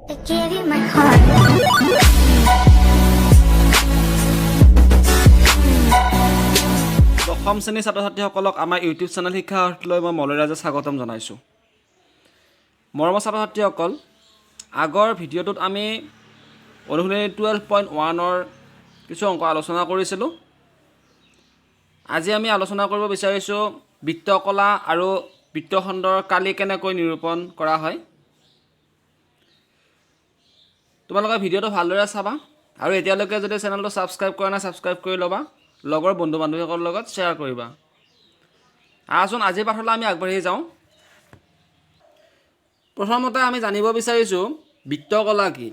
I gave you my heart. দশম শ্ৰেণীৰ ছাত্ৰ ছাত্ৰীসকলক আমাৰ ইউটিউব চেনেল শিক্ষালৈ মই মলয়ৰাজে স্বাগতম জনাইছোঁ। মৰমৰ ছাত্ৰ ছাত্ৰীসকল, আগৰ ভিডিঅ'টোত আমি অনুশীলনী 12.1ৰ কিছু অংক আলোচনা কৰিছিলোঁ। আজি আমি আলোচনা কৰিব বিচাৰিছোঁ বৃত্তকলা আৰু বৃত্তখণ্ডৰ কালি কেনেকৈ নিৰূপণ কৰা হয়। তোমালোকে ভিডিঅ'টো ভালদৰে চাবা আৰু এতিয়ালৈকে যদি চেনেলটো ছাবস্ক্ৰাইব কৰা নাই ছাবস্ক্ৰাইব কৰি ল'বা, লগৰ বন্ধু বান্ধৱীসকলৰ লগত শ্বেয়াৰ কৰিবা। আহচোন আজিৰ পাঠলৈ আমি আগবাঢ়ি যাওঁ। প্ৰথমতে আমি জানিব বিচাৰিছোঁ বৃত্তকলা কি।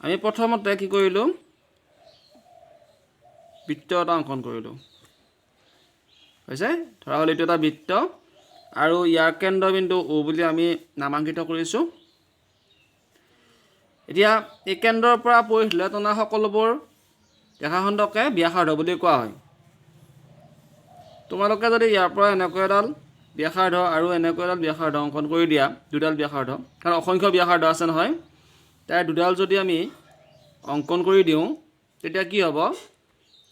আমি প্ৰথমতে কি কৰিলোঁ, বৃত্ত এটা অংকন কৰিলোঁ। হৈছে ধৰা হ'ল এইটো এটা বৃত্ত আৰু ইয়াৰ কেন্দ্ৰবিন্দু O বুলি আমি নামাংকিত কৰিছোঁ। এতিয়া এই কেন্দ্ৰৰ পৰা পৰিশীলে টনা সকলোবোৰ ৰেখাখণ্ডকে ব্যাসাৰ্ধ বুলি কোৱা হয়। তোমালোকে যদি ইয়াৰ পৰা এনেকৈ এডাল ব্যাসাৰ্ধ আৰু এনেকৈ এডাল ব্যাসাৰ্ধ অংকন কৰি দিয়া, দুডাল ব্যাসাৰ্ধ, কাৰণ অসংখ্য ব্যাসাৰ্ধ আছে নহয়, তাৰ দুডাল যদি আমি অংকন কৰি দিওঁ তেতিয়া কি হ'ব,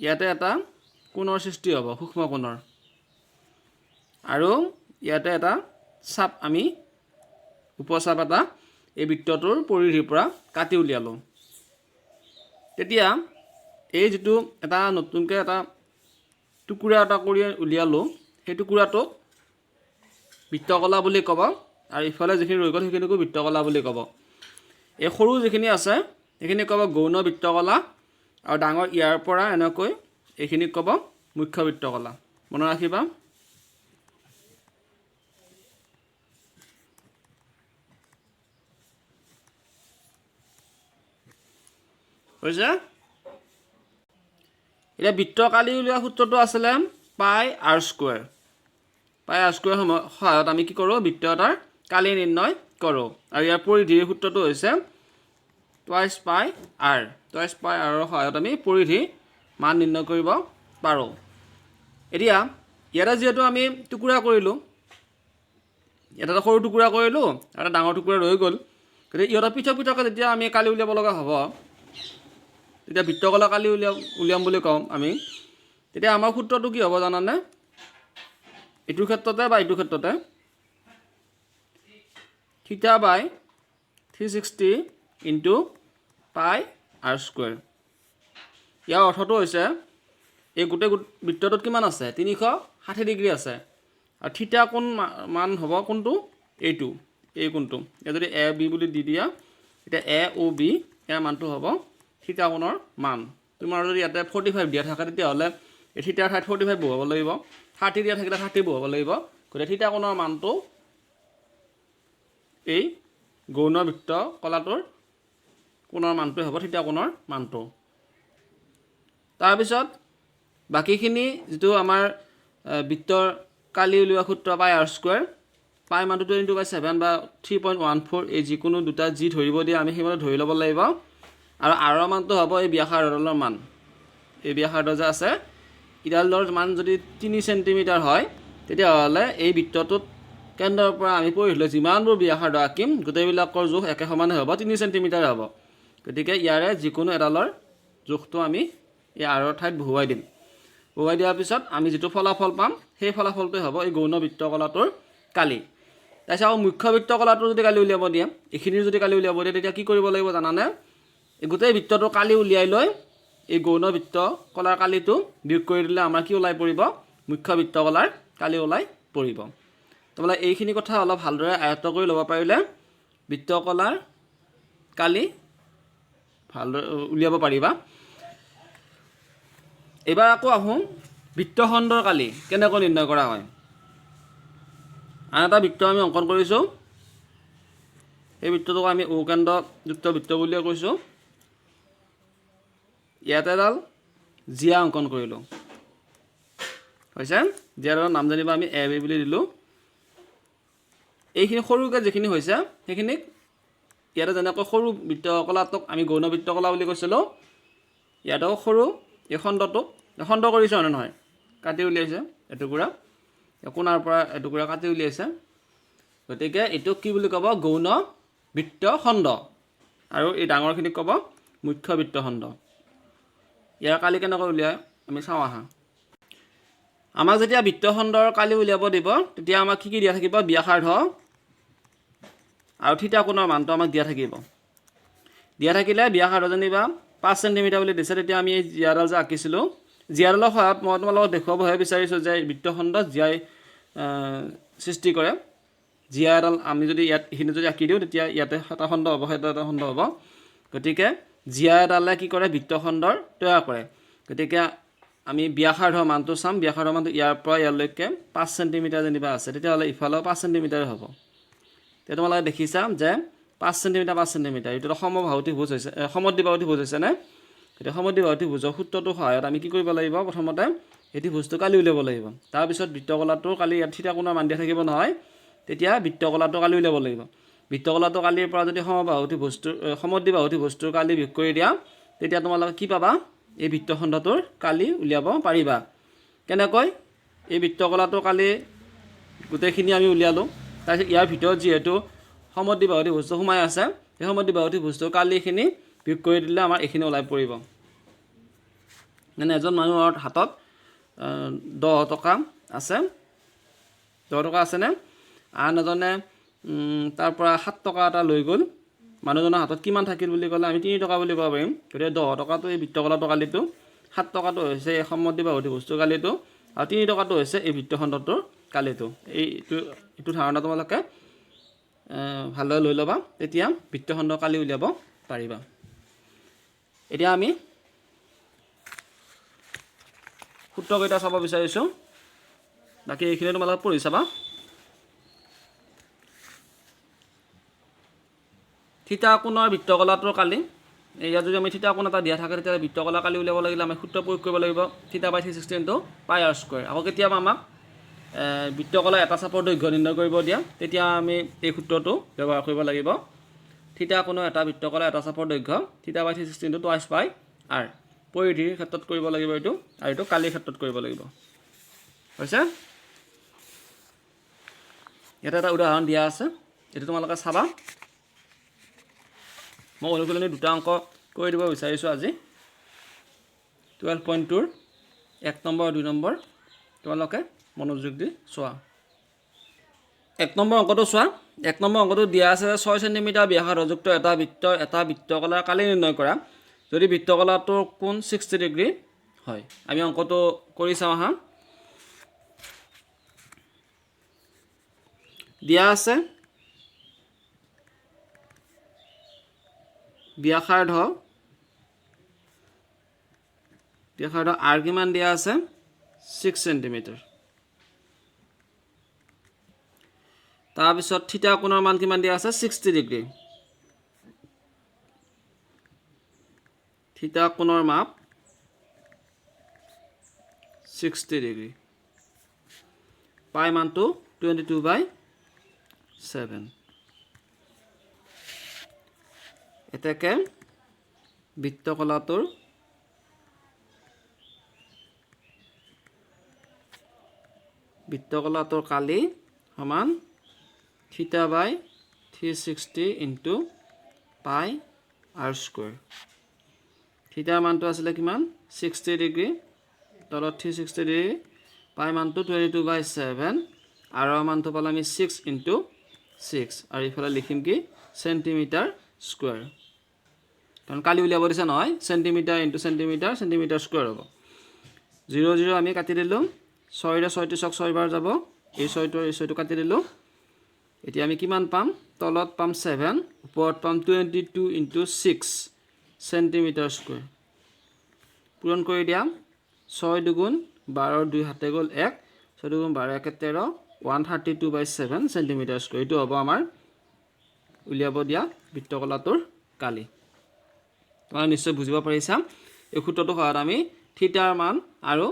ইয়াতে এটা কোণৰ সৃষ্টি হ'ব, সূক্ষ্ম কোণৰ, আৰু ইয়াতে এটা চাপ, আমি উপচাপ এটা এই বৃত্তটোৰ পৰিধিৰ পৰা কাটি উলিয়ালোঁ। তেতিয়া এই যিটো এটা নতুনকৈ এটা টুকুৰা এটা কৰি উলিয়ালোঁ, সেই টুকুৰাটোক বৃত্তকলা বুলি ক'ব, আৰু ইফালে যিখিনি ৰৈ গ'ল সেইখিনিকো বৃত্তকলা বুলি ক'ব। এই সৰু যিখিনি আছে সেইখিনি ক'ব গৌণ বৃত্তকলা, আৰু ডাঙৰ ইয়াৰ পৰা এনেকৈ এইখিনিক ক'ব মুখ্য বৃত্তকলা। মনত ৰাখিবা। হৈছে এতিয়া বৃত্ত কালি উলিওৱা সূত্ৰটো আছিলে পাই আৰ স্কুৱেৰ। পাই আৰ স্কুৱেৰ সহায়ত আমি কি কৰোঁ, বৃত্ত এটাৰ কালি নিৰ্ণয় কৰোঁ, আৰু ইয়াৰ পৰিধিৰ সূত্ৰটো হৈছে টুৱাইচ পাই আৰ। টুৱাইচ পাই আৰৰ সহায়ত আমি পৰিধিৰ মান নিৰ্ণয় কৰিব পাৰোঁ। এতিয়া ইয়াতে যিহেতু আমি টুকুৰা কৰিলোঁ, এটা সৰু টুকুৰা কৰিলোঁ আৰু এটা ডাঙৰ টুকুৰা ৰৈ গ'ল, গতিকে ইহঁতৰ পৃথক পৃথককৈ যেতিয়া আমি কালি উলিয়াব লগা হ'ব, তেতিয়া বৃত্তকলা কালি উলিয়াম বুলি কওঁ আমি, তেতিয়া আমাৰ সূত্ৰটো কি হ'ব জানানে, এইটোৰ ক্ষেত্ৰতে বা এইটোৰ ক্ষেত্ৰতে থিটা বাই 360 ইনটু পাই আৰ স্কুৱেৰ। ইয়াৰ অৰ্থটো হৈছে এই গোটেই বৃত্তটোত কিমান আছে, 360 ডিগ্ৰী আছে, আৰু থিটা কোণ মান হ'ব কোনটো, এইটো, এই কোণটো। এতিয়া যদি এ বি বুলি দি দিয়া, এতিয়া এ অ' বি ইয়াৰ মানটো হ'ব থিটা কোণৰ মান। তোমাৰ যদি ইয়াতে 45 দিয়া থাকে তেতিয়াহ'লে এই থিটাৰ ঠাইত 45 বহুৱাব লাগিব, 30 দিয়া থাকিলে 30 বহুৱাব লাগিব। গতিকে থিটা কোণৰ মানটো এই গৌণ বৃত্ত কলাটোৰ কোণৰ মানটোৱে হ'ব থিটা কোণৰ মানটো। তাৰপিছত বাকীখিনি যিটো আমাৰ বৃত্তৰ কালি উলিওৱা সূত্ৰ পাই আৰ স্কুৱেৰ, পাই মানটো 22/7 বা 3.14, এই যিকোনো দুটা যি ধৰিব দিয়ে আমি সেইমতে ধৰি ল'ব লাগিব, আৰু আৰৰ মানটো হ'ব এই ব্যাসাৰ্ধডালৰ মান। এই ব্যাসাৰ্ধ যে আছে ইডালৰ মান যদি 3 চেণ্টিমিটাৰ হয়, তেতিয়াহ'লে এই বৃত্তটোত কেন্দ্ৰৰ পৰা আমি পৰিশীলে যিমানবোৰ ব্যাসাৰ্ধ আঁকিম গোটেইবিলাকৰ জোখ একে সমানে হ'ব, 3 চেণ্টিমিটাৰ হ'ব। গতিকে ইয়াৰে যিকোনো এডালৰ জোখটো আমি এই আৰৰ ঠাইত বহুৱাই দিম। বহুৱাই দিয়াৰ পিছত আমি যিটো ফলাফল পাম সেই ফলাফলটোৱে হ'ব এই গৌণ বৃত্তকলাটোৰ কালি। তাৰপিছত আকৌ মুখ্য বৃত্তকলাটোৰ যদি কালি উলিয়াব দিয়ে, এইখিনিৰ যদি কালি উলিয়াব দিয়ে, তেতিয়া কি কৰিব লাগিব জানানে, এই গোটেই বৃত্তটো কালি উলিয়াই লৈ এই গৌণ বৃত্তকলাৰ কালিটো বিয়োগ কৰি দিলে আমাৰ কি ওলাই পৰিব, মুখ্য বৃত্তকলাৰ কালি ওলাই পৰিব। তোমালোকে এইখিনি কথা অলপ ভালদৰে আয়ত্ত কৰি ল'ব পাৰিলে বৃত্তকলাৰ কালি ভালদৰে উলিয়াব পাৰিবা। এইবাৰ আকৌ আহোঁ বৃত্তখণ্ডৰ কালি কেনেকৈ নিৰ্ণয় কৰা হয়। আন এটা বৃত্ত আমি অংকন কৰিছোঁ, সেই বৃত্তটোক আমি কেন্দ্ৰযুক্ত বৃত্ত বুলিয়ে কৈছোঁ। ইয়াতে এডাল জিয়া অংকন কৰিলোঁ, হৈছে জিয়াডালৰ নাম জানিবা আমি এ বি বুলি দিলোঁ। এইখিনি সৰুকৈ যিখিনি হৈছে সেইখিনিক ইয়াতে যেনেকৈ সৰু বৃত্তকলাটোক আমি গৌণ বৃত্তকলা বুলি কৈছিলোঁ, ইয়াতেও সৰু এই খণ্ডটোক খণ্ড কৰিছে হয় নহয়, কাটি উলিয়াইছে এটুকুৰা, কোণাৰ পৰা এটুকুৰা কাটি উলিয়াইছে, গতিকে এইটোক কি বুলি ক'ব, গৌণ বৃত্তখণ্ড আৰু এই ডাঙৰখিনিক ক'ব মুখ্য বৃত্তখণ্ড। ইয়াৰ কালি কেনেকৈ উলিয়াই আমি চাওঁ আহা। আমাক যেতিয়া বৃত্তখণ্ডৰ কালি উলিয়াব দিব তেতিয়া আমাক কি দিয়া থাকিব ব্যাসাৰ্ধ আৰু থিতা কোণৰ মানটো আমাক দিয়া থাকিব। দিয়া থাকিলে ব্যাসাৰ্ধ যেনিবা 5 চেণ্টিমিটাৰ বুলি দিছে, তেতিয়া আমি এই জিয়াডাল যে আঁকিছিলোঁ জিয়াডালৰ সহায়ত মই তোমালোকক দেখুৱাবহে বিচাৰিছোঁ যে বৃত্তখণ্ডত জিয়াই সৃষ্টি কৰে। জিয়া এডাল আমি যদি ইয়াত এইখিনি যদি আঁকি দিওঁ তেতিয়া ইয়াতে এটা খণ্ড হ'ব, সেইটো এটা খণ্ড হ'ব। গতিকে জিয়া এডালে কি কৰে বৃত্তখণ্ডৰ তৈয়াৰ কৰে। গতিকে আমি ব্যাসাৰ্ধৰ মানটো চাম। ব্যাসাৰ্ধৰ মানটো ইয়াৰ পৰা ইয়ালৈকে 5 চেণ্টিমিটাৰ যেনিবা আছে, তেতিয়াহ'লে ইফালেও 5 চেণ্টিমিটাৰ হ'ব। তেতিয়া তোমালোকে দেখিছা যে 5 চেণ্টিমিটাৰ 5 চেণ্টিমিটাৰ এইটো সমবাহুতি ভুজ হৈছে, সমদ্বিবাহুতি ভুজ হৈছেনে? গতিকে সমদ্বিবাহুতি ভুজৰ সূত্ৰটোৰ সহায়ত আমি কি কৰিব লাগিব, প্ৰথমতে এটি ভুজটো কালি উলিয়াব লাগিব। তাৰপিছত বৃত্তকলাটোৰ কালি ইয়াত থিতা কোণৰ মান দিয়া থাকিব নহয়, তেতিয়া বৃত্তকলাটো কালি উলিয়াব লাগিব। বৃত্তকলাটো কালিৰ পৰা যদি সমদ্বিবাহুতি ভুজটোৰ কালি বিয়োগ কৰি দিয়া তেতিয়া তোমালোকে কি পাবা, এই বৃত্তখণ্ডটোৰ কালি উলিয়াব পাৰিবা। কেনেকৈ? এই বৃত্তকলাটোৰ কালি গোটেইখিনি আমি উলিয়ালোঁ, তাৰপিছত ইয়াৰ ভিতৰত যিহেতু সমদ্বিবাহুতি ভুজটো সোমাই আছে, সেই সমদ্বিবাহুতি ভুজটোৰ কালিখিনি বিয়োগ কৰি দিলে আমাৰ এইখিনি ওলাই পৰিব। মানে এজন মানুহৰ হাতত 10 টকা আছে, 10 টকা আছেনে? আন এজনে তাৰ পৰা 7 টকা এটা লৈ গ'ল। মানুহজনৰ হাতত কিমান থাকিল বুলি ক'লে আমি 3 টকা বুলি ক'ব পাৰিম। গতিকে 10 টকাটো এই বৃত্তকলাটোৰ কালিটো, 7 টকাটো হৈছে এই সমদ্বিবাহুতি ভুজটোৰ কালিটো, আৰু 3 টকাটো হৈছে এই বৃত্তখণ্ডটোৰ কালিটো। এইটো ধাৰণা তোমালোকে ভালদৰে লৈ ল'বা, তেতিয়া বৃত্তখণ্ডৰ কালি উলিয়াব পাৰিবা। এতিয়া আমি সূত্ৰকেইটা চাব বিচাৰিছোঁ, বাকী এইখিনি তোমালোকে পঢ়ি চাবা। থিতা কোণৰ বৃত্তকলাটোৰ কালি, ইয়াত যদি আমি থিতা কোণ এটা দিয়া থাকে তেতিয়াহ'লে বৃত্তকলা কালি উলিয়াব লাগিলে আমি সূত্ৰ প্ৰয়োগ কৰিব লাগিব, θ/360 πr²। আকৌ কেতিয়াবা আমাক বৃত্তকলা এটা চাপৰ দৈৰ্ঘ্য নিৰ্ণয় কৰিব দিয়া, তেতিয়া আমি এই সূত্ৰটো ব্যৱহাৰ কৰিব লাগিব। থিতা কোণৰ এটা বৃত্তকলা এটা চাপৰ দৈৰ্ঘ্য θ/360 2 πr। পৰিধিৰ ক্ষেত্ৰত কৰিব লাগিব এইটো, আৰু এইটো কালিৰ ক্ষেত্ৰত কৰিব লাগিব। হৈছে? ইয়াতে এটা উদাহৰণ দিয়া আছে, এইটো তোমালোকে চাবা। মই অনুশীলনী 2টা অংক কৰি দিব বিচাৰিছোঁ আজি। 12.2ৰ 1 নম্বৰ আৰু 2 নম্বৰ তোমালোকে মনোযোগ দি চোৱা। 1 নম্বৰ অংকটো চোৱা। 1 নম্বৰ অংকটো দিয়া আছে 6 চেণ্টিমিটাৰ ব্যাসাৰ্ধযুক্ত এটা বৃত্তকলাৰ কালি নিৰ্ণয় কৰা যদি বৃত্তকলাটোৰ কোণ 60 ডিগ্ৰী হয়। আমি অংকটো কৰি চাওঁ আহা। দিয়া আছে ব্যাসাৰ্ধ আৰ কিমান দিয়া আছে 6 চেণ্টিমিটাৰ। তাৰপিছত থিতা কোণৰ মান কিমান দিয়া আছে 60 ডিগ্ৰী। থিতা কোণৰ মাপ 60 ডিগ্ৰী। পাই মানটো 22/7। এতেকে বৃত্তকলাটোৰ কালি সমান θ/360 × πr²। থিতাৰ মানটো আছিলে কিমান 60 ডিগ্ৰী, তলত 360 ডিগ্ৰী, পাই মানটো 22/7, আৰৰ মানটো পালে আমি 6 × 6, আৰু ইফালে লিখিম কি চেণ্টিমিটাৰ স্কুৱাৰ, কাৰণ কালি উলিয়াব দিছে নহয়। চেণ্টিমিটাৰ × চেণ্টিমিটাৰ, চেণ্টিমিটাৰ স্কুৱাৰ হ'ব। 0 0 আমি কাটি দিলোঁ, 6ৰে 6টি চক 6 বাৰ যাব, এই 6টো আৰু এই 6টো কাটি দিলোঁ। এতিয়া আমি কিমান পাম, তলত পাম 7, ওপৰত পাম 22 × 6 চেণ্টিমিটাৰ স্কুৱাৰ। পূৰণ কৰি দিয়া, 6 দুগুণ 12, 2 হাতে গ'ল 1, 6 দুগুণ 12 1 13, 132/7 চেণ্টিমিটাৰ স্কুৱাৰ। এইটো হ'ব আমাৰ উলিয়াব দিয়া বৃত্তকলাটোৰ কালি। তোমালোকে নিশ্চয় বুজিব পাৰিছা। এই সূত্ৰটোৰ সহায়ত আমি থিতাৰ মান আৰু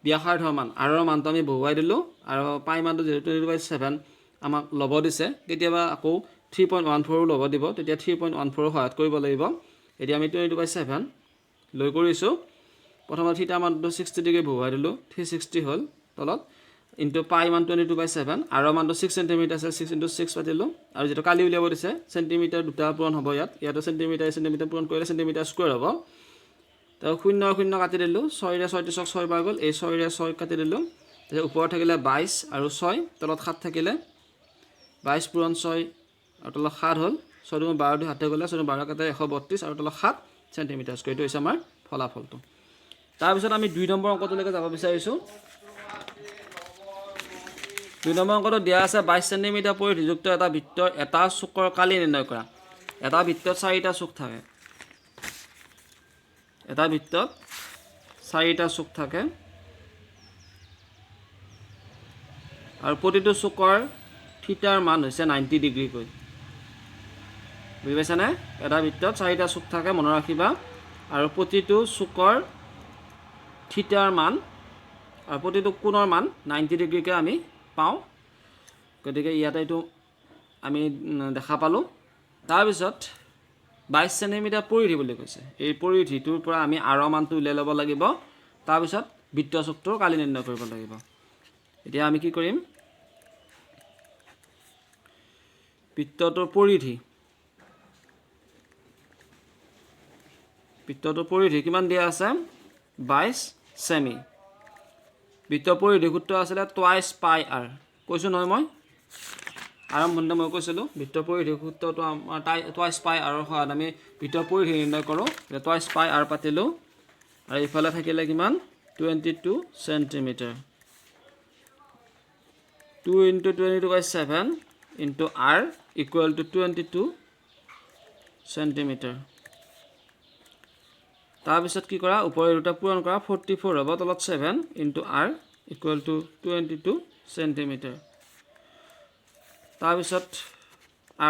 ব্যাসাৰ্ধৰ মান, আৰৰ মানটো আমি বহুৱাই দিলোঁ, আৰু পাই মানটো যিহেতু 22/7 আমাক ল'ব দিছে, কেতিয়াবা আকৌ 3.14 ল'ব দিব, তেতিয়া 3.14ৰ সহায়ত কৰিব লাগিব। এতিয়া আমি 22/7 লৈ কৰিছোঁ। প্ৰথমতে থিতাৰ মানটো 60 ডিগ্ৰী বহুৱাই দিলোঁ, 360 হ'ল তলত, ইনটু পাই মান 22/7 আৰ মানটো 6 সেন্টিমিটাৰ আছে 6 * 6 পাতিলো আৰু যেটো কালি উলিয়াব দিছে সেন্টিমিটাৰ দুটা পূৰণ হ'ব ইয়াতো সেন্টিমিটাৰ পূৰণ কৰিলে সেন্টিমিটাৰ স্কয়াৰ হ'ব তো 0 0 কাটি দিলো 6 ৰে 6 টো 6 বাৰ গল এই 6 ৰে 6 কাটি দিলো তাৰ ওপৰত থাকিলে 22 আৰু 6 তলত 7 থাকিলে 22 পূৰণ 6 আৰু তলত 7 হ'ল 6 * 12 হাতে গলে 6 * 12 কাটে 132 আৰু তলত 7 সেন্টিমিটাৰ স্কয়াৰ এইটো হৈছে আমাৰ ফলাফলটো তাৰ পিছত আমি 2 নম্বৰ অংকটোলৈকে যাব বিচাৰিছো 2 নম্বৰ অংকটো দিয়া আছে 22 সেন্টিমিটাৰ পৰিধিযুক্ত এটা বৃত্তৰ এটা চুকৰ কালি নিৰ্ণয় কৰা এটা বৃত্তত 4টা চুক থাকে এটা বৃত্তত 4টা চুক থাকে আৰু প্ৰতিটো চুকৰ থিটাৰ মান হৈছে 90 ডিগ্ৰী কৈ বুজি পাইছানে এটা বৃত্তত 4টা চুক থাকে মনত ৰাখিবা আৰু প্ৰতিটো চুকৰ থিটাৰ মান আৰু প্ৰতিটো কোণৰ মান 90 ডিগ্ৰী কে আমি পাওঁ গতিকে ইয়াতে এইটো আমি দেখা পালো তাৰ পিছত 22 সেন্টিমিটাৰ পৰিধি বুলি কৈছে এই পৰিধিটোৰ পৰা আমি আৰ মানটো উলিয়াই ল'ব লাগিব তাৰ পিছত বৃত্ত চুকটোৰ কালি নিৰ্ণয় কৰিব লাগিব এতিয়া আমি কি কৰিম বৃত্তটোৰ পৰিধি কিমান দিয়া আছে 22 সেমি বৃত্তৰ পৰিধি সূত্ৰ আছিল টুৱাইছ পাই আৰ কৈছো নহয় মই আৰম্ভণিতে মই কৈছিলো বৃত্তৰ পৰিধি সূত্ৰটো আমাৰ টুৱাইছ পাই আৰৰ সহায়ত আমি বৃত্তৰ পৰিধি নিৰ্ণয় কৰো টুৱাইছ পাই আৰ পাতিলো আৰু ইফালে থাকিলে কিমান 22 centimetre 2 * 22/7 into r equal to 22 centimetre তাৰ পিছত কি কৰা ওপৰৰ দুটা পূৰণ কৰা 44 হ'ব তলত 7 into r equal to 22 centimetre তাৰ পিছত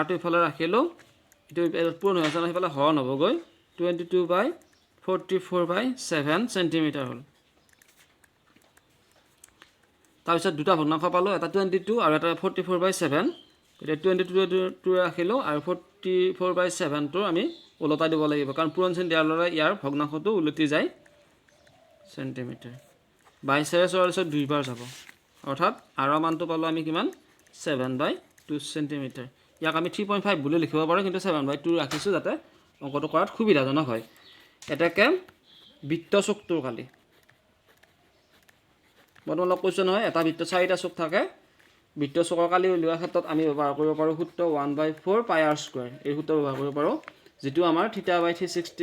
r টো ইফালে ৰাখিলো এটো পূৰণ হৈ আছে ইফালে হৰণ হ'ব গৈ 22/44/7 সেন্টিমিটাৰ হ'ল তাৰ পিছত দুটা ভগ্নাংশ পালো এটা 22 আৰু এটা 44/7 এটা 22 টো ৰাখিলো আৰু 44/7 টো আমি উলটা দিব লাগিব কাৰণ পূৰণ চিন দিয়াৰ লগে ইয়াৰ ভগ্নাংশটো উলটি যায় সেন্টিমিটাৰ 22 ৰে 44 দুইবাৰ যাব অৰ্থাৎ আৰ মানটো পালো আমি কিমান 7/2 সেন্টিমিটাৰ ইয়াক আমি 3.5 বুলি লিখিব পাৰো কিন্তু 7/2 ৰাখিছো যাতে অংকটো কৰাত সুবিধাজনক হয় এটাকে বৃত্ত চুকটোৰ কালি বৰ্তমান কৈছো নহয় এটা বৃত্ত 4টা চুক থাকে বৃত্ত চুকৰ কালি উলিওৱাৰ ক্ষেত্ৰত আমি ব্যৱহাৰ কৰিব পাৰো সূত্ৰ 1/4 পাই r স্কয়াৰ এই সূত্ৰ ব্যৱহাৰ কৰিব পাৰো যেটো আমাৰ θ/360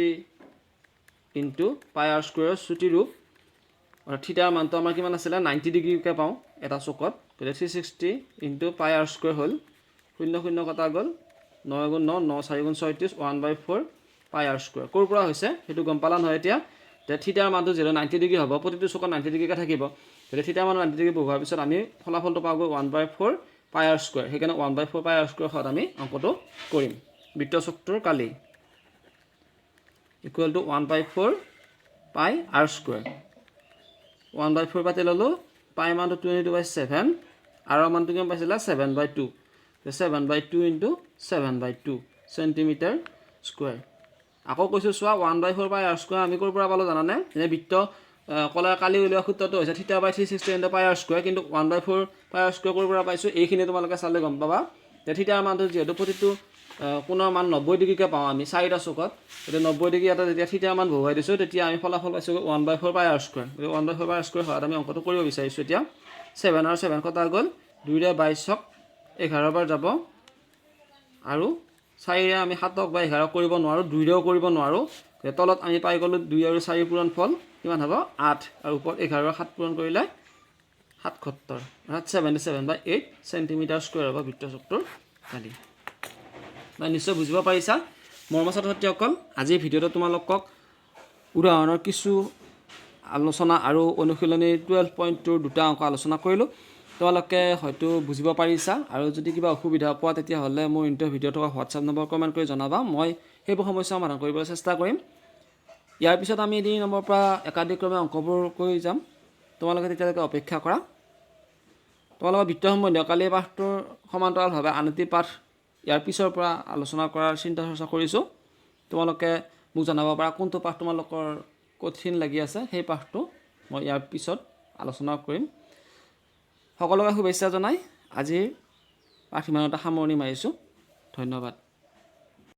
ইনটু পাই r স্কয়াৰ ছুটি ৰূপ আৰু থিটাৰ মানটো আমাৰ কিমান আছিল 90 ডিগ্ৰী কে পাওঁ এটা চুকত গলে 360 ইনটু পাই r স্কয়াৰ হ'ল 0 0 কটা গল 9 * 9 9 4 * 36 1/4 পাই r স্কয়াৰ কৰ পৰা হৈছে হেতু গম পালা নহয় এতিয়া তে থিটাৰ মানটো 90 ডিগ্ৰী হ'ব প্ৰতিটো চুকত 90 ডিগ্ৰী কে থাকিব গলে থিটাৰ মান 90 ডিগ্ৰী বহুৱাৰ পিছত আমি ফলাফলটো পাব 1/4 পাই r স্কয়াৰ হেকাৰণে 1/4 পাই r স্কয়াৰ হত আমি অংকটো কৰিম বৃত্ত চুকটোৰ কালি equal to 1/4 pi r square 1/4 পাতি ললো পাই মানটো 22/7 r মানটো কিমান পাইছিলা 7/2 7/2 into 7/2 সেন্টিমিটাৰ স্কয়াৰ আকৌ কৈছো চোৱা 1/4 পাই r স্কয়াৰ আমি কৰ পৰা পালো জানানে যে বৃত্ত কলাৰ কালি উলিওৱা সূত্ৰটো হৈছে θ/360 into pi r square কিন্তু 1/4 pi r square কৰ পৰা পাইছো এইখিনি তোমালোকে চালে গম পাবা তে থিটাৰ মানটো যেহেতু প্ৰতিটো কোণৰ মান 90 ডিগ্ৰী কে পাওঁ আমি 4টা চুকত এটা 90 ডিগ্ৰী এটা যেতিয়া থিটাৰ মান বহুৱাই দিছো তেতিয়া আমি ফলাফল পাইছো 1/4 পাই r স্কয়াৰ 1/4 পাই r স্কয়াৰ হয় আমি অংকটো কৰিব বিচাৰিছো এতিয়া 7 আৰু 7 কটা গল 2 ৰে 22ক 11 বাৰ যাব আৰু 4 ৰে আমি 7ক 11 কৰিব নোৱাৰো 2 ৰেও কৰিব নোৱাৰো তলত আমি পাই গলো 2 আৰু 4 পূৰণ ফল কিমান হ'ব 8 আৰু ওপৰত 11 আৰু 7 পূৰণ কৰিলে 77 অৰ্থাৎ 77/8 সেন্টিমিটাৰ স্কয়াৰ হ'ব বৃত্ত চুকটোৰ কালি না নিশ্চয় বুজিব পাৰিছা মৰমৰ ছাত্ৰ-ছাত্ৰীসকল আজিৰ ভিডিঅ'টো তোমালোকক উদাহৰণৰ কিছু আলোচনা আৰু অনুশীলনী 12.2 দুটা অংক আলোচনা কৰিলো তোমালোকে হয়তো বুজিব পাৰিছা আৰু যদি কিবা অসুবিধা পোৱা তেতিয়া হলে মোৰ ইন্টাৰ ভিডিঅ' থকা WhatsApp নম্বৰ কমেন্ট কৰি জনাবা মই হেইবোৰ সমস্যা সমাধান কৰিবলৈ চেষ্টা কৰিম ইয়াৰ পিছত আমি 3 নম্বৰ পৰা একাধিক্ৰমে অংকবোৰ কৰি যাম তোমালোকে তেতিয়ালৈকে অপেক্ষা কৰা তোমালোকৰ বৃত্ত সম্বন্ধীয় কালি পাঠটোৰ সমান্তৰালভাৱে আনতি পাঠ ইয়াৰ পিছৰ পৰা আলোচনা কৰাৰ চিন্তা চৰ্চা কৰিছো তোমালোকে মোক জনাব পাৰা কোনটো পাঠ তোমালোকৰ কঠিন লাগি আছে সেই পাঠটো মই ইয়াৰ পিছত আলোচনা কৰিম সকলোকে শুভেচ্ছা জনাই আজিৰ পাঠ ইমানতে সামৰণি মাৰিছোঁ। ধন্যবাদ।